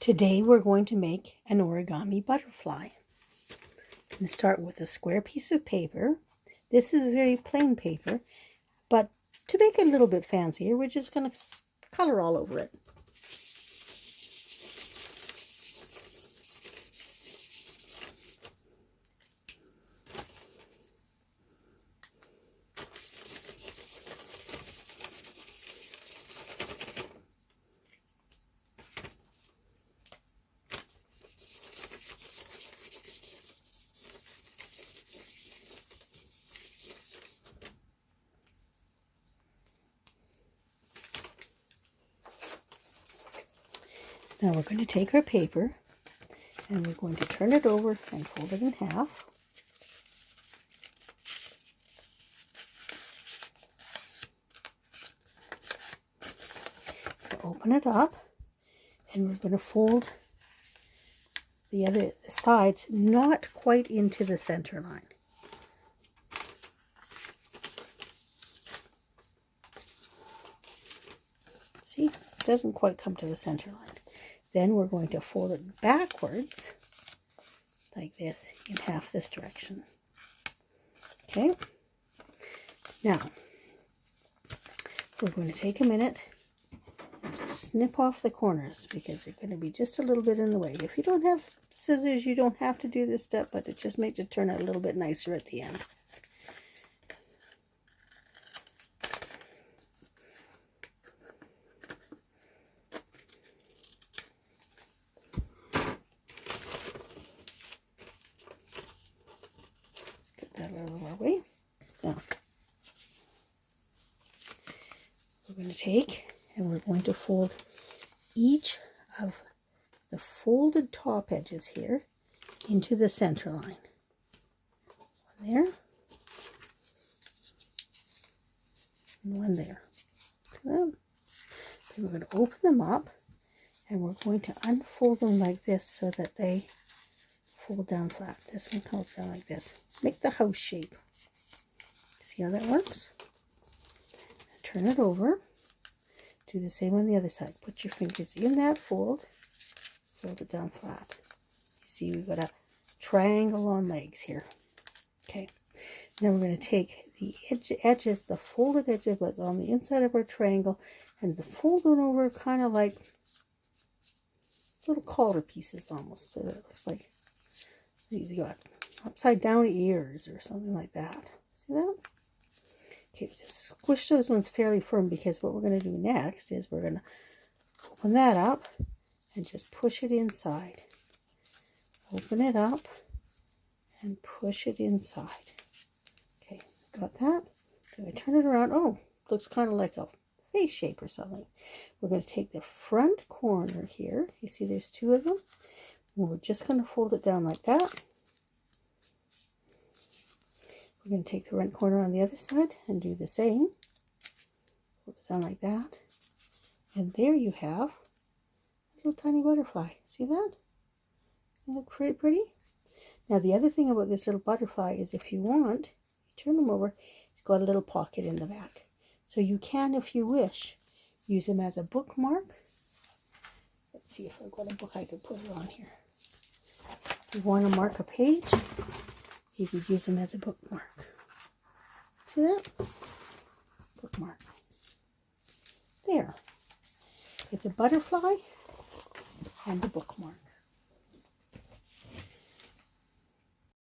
Today we're going to make an origami butterfly. I'm going to start with a square piece of paper. This is very plain paper, but to make it a little bit fancier, we're just going to color all over it. Now we're going to take our paper and we're going to turn it over and fold it in half. Open it up and we're going to fold the sides not quite into the center line. See, it doesn't quite come to the center line. Then we're going to fold it backwards, like this, in half this direction. Okay? Now, we're going to take a minute and just snip off the corners because they're going to be just a little bit in the way. If you don't have scissors, you don't have to do this step, but it just makes it turn out a little bit nicer at the end. That out of our way. Now, we're going to take and we're going to fold each of the folded top edges here into the center line. One there, and one there. Then we're going to open them up and we're going to unfold them like this so that they fold down flat. This one comes down like this. Make the house shape. See how that works? Turn it over. Do the same on the other side. Put your fingers in that fold. Fold it down flat. You see we've got a triangle on legs here. Okay. Now we're going to take the edges, the folded edges was on the inside of our triangle, and fold it over kind of like little collar pieces almost. So it looks like you got upside down ears or something like that. See that? Okay, just squish those ones fairly firm because what we're going to do next is we're going to open that up and just push it inside. Open it up and push it inside. Okay, got that? Going to turn it around. Oh, looks kind of like a face shape or something. We're going to take the front corner here. You see there's two of them. And we're just going to fold it down like that. We're going to take the front corner on the other side and do the same. Fold it down like that. And there you have a little tiny butterfly. See that? Isn't that pretty pretty? Now the other thing about this little butterfly is if you want, you turn them over, it's got a little pocket in the back. So you can, if you wish, use them as a bookmark. Let's see if I've got a book I could put it on here. If you want to mark a page, you could use them as a bookmark. See that? Bookmark. There. It's a butterfly and a bookmark.